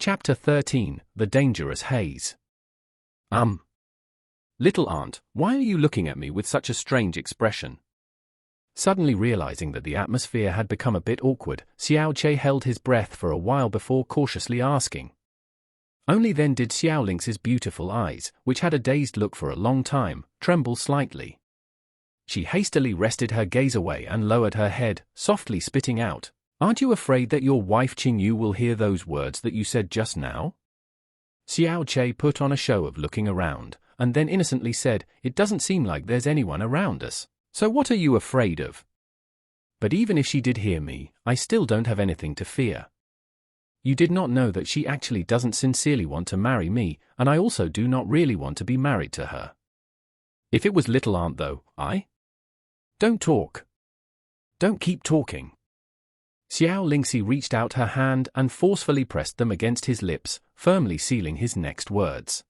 Chapter 13, The Dangerous Haze. Little aunt, why are you looking at me with such a strange expression? Suddenly realizing that the atmosphere had become a bit awkward, Xiao Che held his breath for a while before cautiously asking. Only then did Xiao Ling's beautiful eyes, which had a dazed look for a long time, tremble slightly. She hastily rested her gaze away and lowered her head, softly spitting out, "Aren't you afraid that your wife Qingyu will hear those words that you said just now?" Xiao Che put on a show of looking around, and then innocently said, "It doesn't seem like there's anyone around us, so what are you afraid of? But even if she did hear me, I still don't have anything to fear. You did not know that she actually doesn't sincerely want to marry me, and I also do not really want to be married to her. If it was little aunt though, Don't talk. Don't keep talking." Xiao Lingxi reached out her hand and forcefully pressed them against his lips, firmly sealing his next words.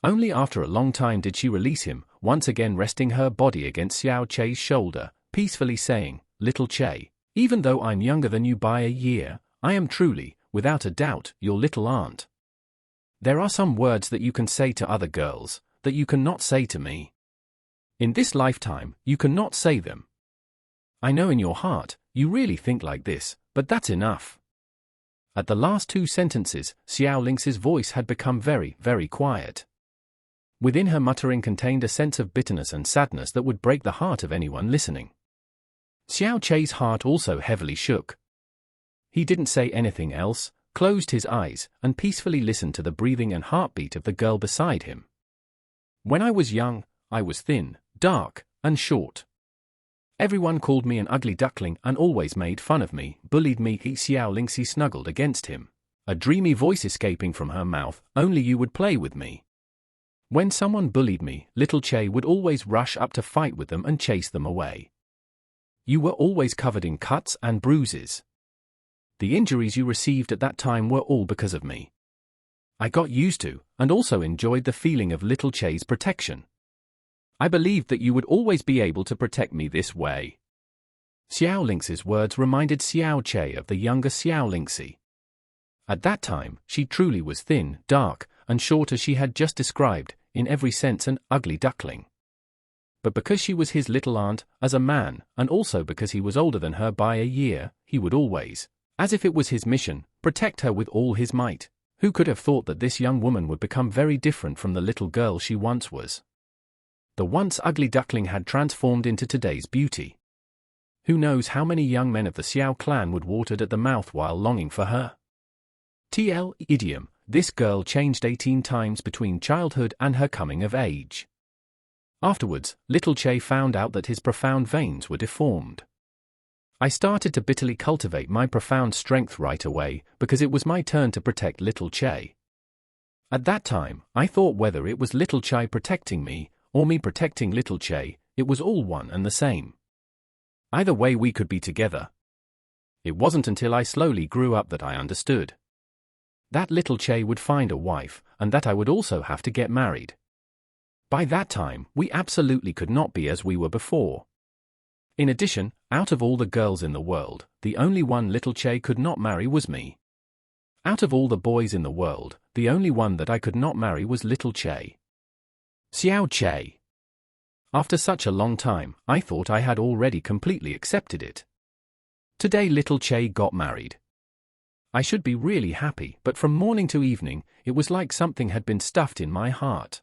Only after a long time did she release him, once again resting her body against Xiao Che's shoulder, peacefully saying, "Little Che, even though I'm younger than you by a year, I am truly, without a doubt, your little aunt. There are some words that you can say to other girls, that you cannot say to me. In this lifetime, you cannot say them. I know in your heart, you really think like this, but that's enough." At the last two sentences, Xiao Ling's voice had become very, very quiet. Within her muttering contained a sense of bitterness and sadness that would break the heart of anyone listening. Xiao Che's heart also heavily shook. He didn't say anything else, closed his eyes, and peacefully listened to the breathing and heartbeat of the girl beside him. "When I was young, I was thin, dark, and short. Everyone called me an ugly duckling and always made fun of me, bullied me." Xiao Lingxi snuggled against him, a dreamy voice escaping from her mouth, "Only you would play with me. When someone bullied me, little Che would always rush up to fight with them and chase them away. You were always covered in cuts and bruises. The injuries you received at that time were all because of me. I got used to, and also enjoyed the feeling of little Che's protection. I believed that you would always be able to protect me this way." Xiao Ling's words reminded Xiao Che of the younger Xiao Lingxi. At that time, she truly was thin, dark, and short as she had just described, in every sense an ugly duckling. But because she was his little aunt, as a man, and also because he was older than her by a year, he would always, as if it was his mission, protect her with all his might. Who could have thought that this young woman would become very different from the little girl she once was? The once ugly duckling had transformed into today's beauty. Who knows how many young men of the Xiao clan would watered at the mouth while longing for her? TL idiom, this girl changed 18 times between childhood and her coming of age. Afterwards, little Che found out that his profound veins were deformed. I started to bitterly cultivate my profound strength right away, because it was my turn to protect little Che. At that time, I thought whether it was little Che protecting me, or me protecting little Che, it was all one and the same. Either way we could be together. It wasn't until I slowly grew up that I understood. That little Che would find a wife, and that I would also have to get married. By that time, we absolutely could not be as we were before. In addition, out of all the girls in the world, the only one little Che could not marry was me. Out of all the boys in the world, the only one that I could not marry was little Che. Xiao Che. After such a long time, I thought I had already completely accepted it. Today little Che got married. I should be really happy, but from morning to evening, it was like something had been stuffed in my heart.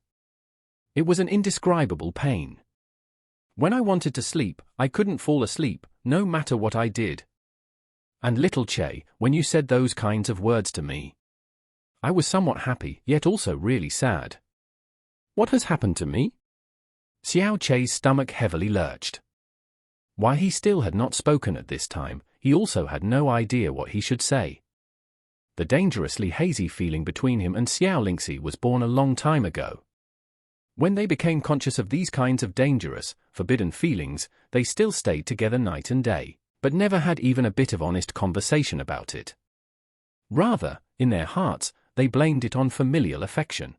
It was an indescribable pain. When I wanted to sleep, I couldn't fall asleep, no matter what I did. And little Che, when you said those kinds of words to me, I was somewhat happy, yet also really sad. What has happened to me? Xiao Che's stomach heavily lurched. While he still had not spoken at this time, he also had no idea what he should say. The dangerously hazy feeling between him and Xiao Lingxi was born a long time ago. When they became conscious of these kinds of dangerous, forbidden feelings, they still stayed together night and day, but never had even a bit of honest conversation about it. Rather, in their hearts, they blamed it on familial affection.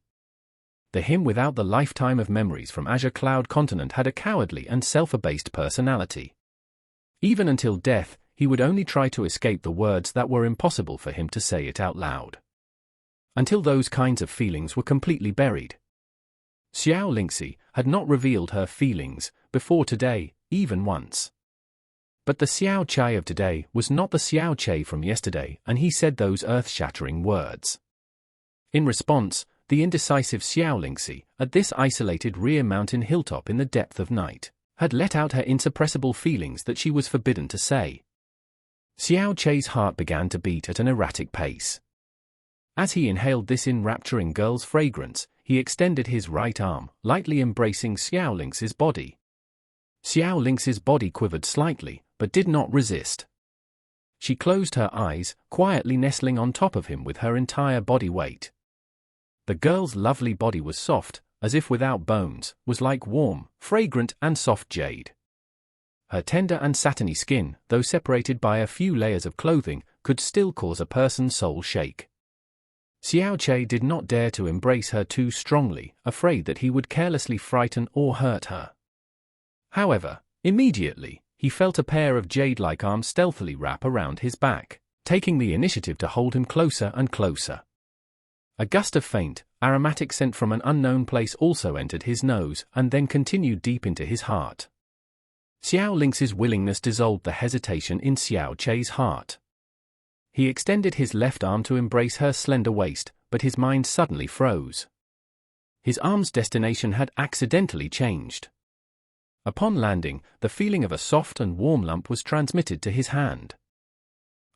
The him without the lifetime of memories from Azure Cloud Continent had a cowardly and self-abased personality. Even until death, he would only try to escape the words that were impossible for him to say it out loud. until those kinds of feelings were completely buried. Xiao Lingxi had not revealed her feelings before today, even once. But the Xiao Chai of today was not the Xiao Chai from yesterday, and he said those earth-shattering words. In response, the indecisive Xiao Lingxi, at this isolated rear mountain hilltop in the depth of night, had let out her insuppressible feelings that she was forbidden to say. Xiao Chai's heart began to beat at an erratic pace. As he inhaled this enrapturing girl's fragrance, he extended his right arm, lightly embracing Xiao Lingxi's body. Xiao Lingxi's body quivered slightly, but did not resist. She closed her eyes, quietly nestling on top of him with her entire body weight. The girl's lovely body was soft, as if without bones, was like warm, fragrant and soft jade. Her tender and satiny skin, though separated by a few layers of clothing, could still cause a person's soul shake. Xiao Chai did not dare to embrace her too strongly, afraid that he would carelessly frighten or hurt her. However, immediately, he felt a pair of jade-like arms stealthily wrap around his back, taking the initiative to hold him closer and closer. A gust of faint, aromatic scent from an unknown place also entered his nose and then continued deep into his heart. Xiao Lingxi's willingness dissolved the hesitation in Xiao Chai's heart. He extended his left arm to embrace her slender waist, but his mind suddenly froze. His arm's destination had accidentally changed. Upon landing, the feeling of a soft and warm lump was transmitted to his hand.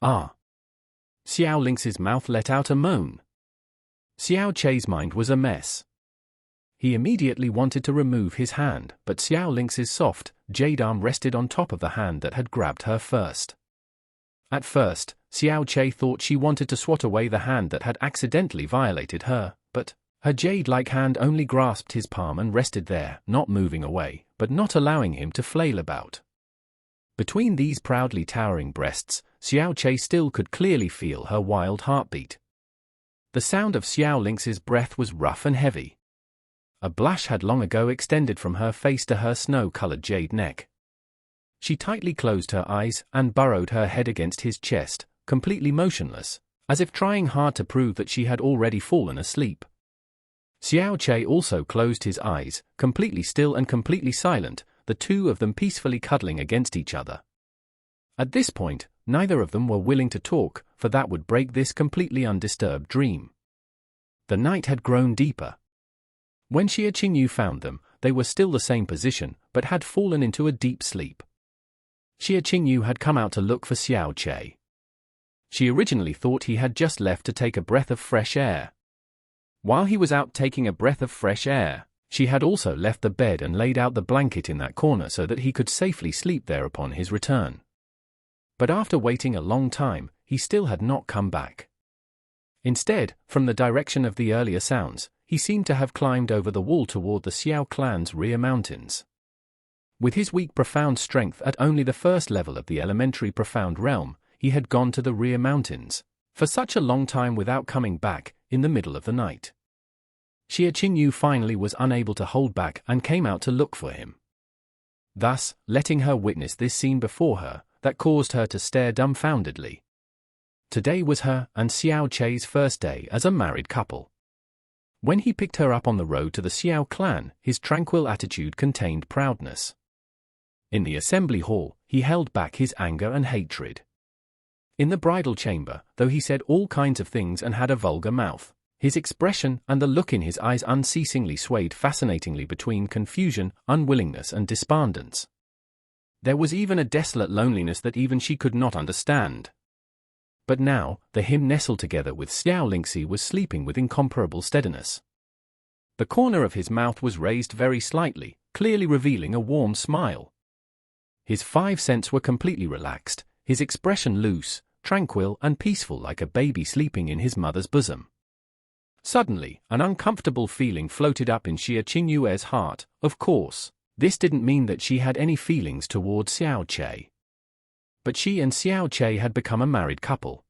Ah! Xiao Lingxi's mouth let out a moan. Xiao Chai's mind was a mess. He immediately wanted to remove his hand, but Xiao Lingxi's soft, jade arm rested on top of the hand that had grabbed her first. At first, Xiao Chai thought she wanted to swat away the hand that had accidentally violated her, but her jade-like hand only grasped his palm and rested there, not moving away, but not allowing him to flail about. Between these proudly towering breasts, Xiao Chai still could clearly feel her wild heartbeat. The sound of Xiao Lingxi's breath was rough and heavy. A blush had long ago extended from her face to her snow-colored jade neck. She tightly closed her eyes and burrowed her head against his chest, completely motionless, as if trying hard to prove that she had already fallen asleep. Xiao Chai also closed his eyes, completely still and completely silent, the two of them peacefully cuddling against each other. At this point, neither of them were willing to talk, for that would break this completely undisturbed dream. The night had grown deeper. When Xia Qingyu found them, they were still the same position, but had fallen into a deep sleep. Xia Qingyu had come out to look for Xiao Chai. She originally thought he had just left to take a breath of fresh air. While he was out taking a breath of fresh air, she had also left the bed and laid out the blanket in that corner so that he could safely sleep there upon his return. But after waiting a long time, he still had not come back. Instead, from the direction of the earlier sounds, he seemed to have climbed over the wall toward the Xiao clan's rear mountains. With his weak profound strength at only the first level of the elementary profound realm, he had gone to the rear mountains, for such a long time without coming back, in the middle of the night. Xia Qingyu finally was unable to hold back and came out to look for him. Thus, letting her witness this scene before her, that caused her to stare dumbfoundedly. Today was her and Xiao Chai's first day as a married couple. When he picked her up on the road to the Xiao clan, his tranquil attitude contained proudness. In the assembly hall, he held back his anger and hatred. In the bridal chamber, though he said all kinds of things and had a vulgar mouth, his expression and the look in his eyes unceasingly swayed fascinatingly between confusion, unwillingness and despondence. There was even a desolate loneliness that even she could not understand. But now, the him nestled together with Xiao Lingxi was sleeping with incomparable steadiness. The corner of his mouth was raised very slightly, clearly revealing a warm smile. His five senses were completely relaxed, his expression loose, tranquil and peaceful like a baby sleeping in his mother's bosom. Suddenly, an uncomfortable feeling floated up in Xia Qingyue's heart. Of course, this didn't mean that she had any feelings toward Xiao Chai. But she and Xiao Chai had become a married couple.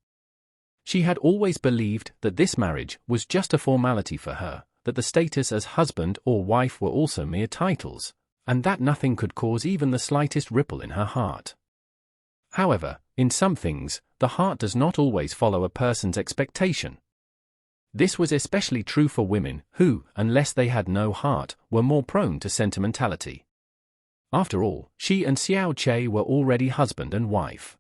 She had always believed that this marriage was just a formality for her, that the status as husband or wife were also mere titles, and that nothing could cause even the slightest ripple in her heart. However, in some things, the heart does not always follow a person's expectation. This was especially true for women who, unless they had no heart, were more prone to sentimentality. After all, she and Xiao Che were already husband and wife.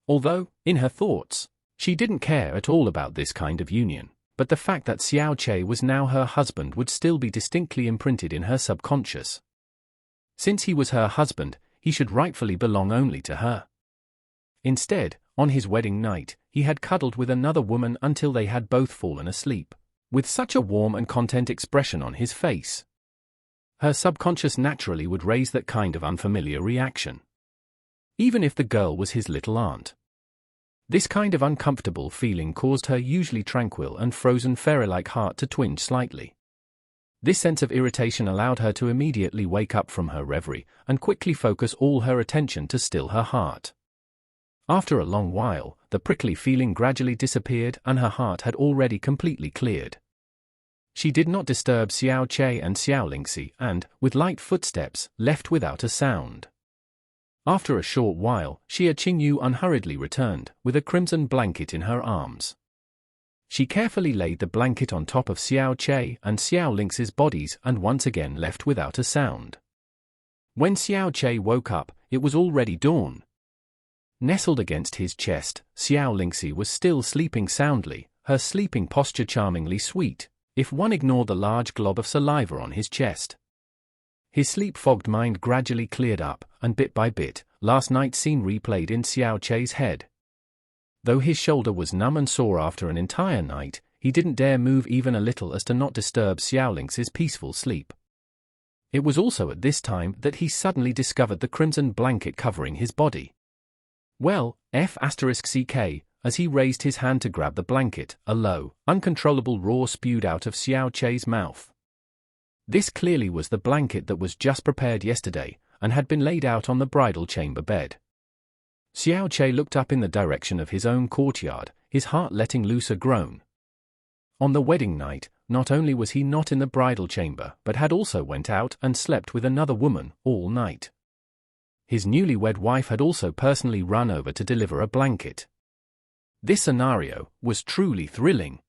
Although, in her thoughts, she didn't care at all about this kind of union, but the fact that Xiao Che was now her husband would still be distinctly imprinted in her subconscious. Since he was her husband, he should rightfully belong only to her. Instead, on his wedding night, he had cuddled with another woman until they had both fallen asleep, with such a warm and content expression on his face. Her subconscious naturally would raise that kind of unfamiliar reaction. Even if the girl was his little aunt. This kind of uncomfortable feeling caused her usually tranquil and frozen fairy-like heart to twinge slightly. This sense of irritation allowed her to immediately wake up from her reverie and quickly focus all her attention to still her heart. After a long while, the prickly feeling gradually disappeared and her heart had already completely cleared. She did not disturb Xiao Che and Xiao Lingxi and, with light footsteps, left without a sound. After a short while, Xia Qingyu unhurriedly returned, with a crimson blanket in her arms. She carefully laid the blanket on top of Xiao Che and Xiao Lingxi's bodies and once again left without a sound. When Xiao Che woke up, it was already dawn. Nestled against his chest, Xiao Lingxi was still sleeping soundly, her sleeping posture charmingly sweet, if one ignored the large glob of saliva on his chest. His sleep-fogged mind gradually cleared up, and bit by bit, last night's scene replayed in Xiao Che's head. Though his shoulder was numb and sore after an entire night, he didn't dare move even a little as to not disturb Xiao Lingxi's peaceful sleep. It was also at this time that he suddenly discovered the crimson blanket covering his body. Well, F*CK, as he raised his hand to grab the blanket, a low, uncontrollable roar spewed out of Xiao Che's mouth. This clearly was the blanket that was just prepared yesterday, and had been laid out on the bridal chamber bed. Xiao Che looked up in the direction of his own courtyard, his heart letting loose a groan. On the wedding night, not only was he not in the bridal chamber but had also went out and slept with another woman all night. His newlywed wife had also personally run over to deliver a blanket. This scenario was truly thrilling.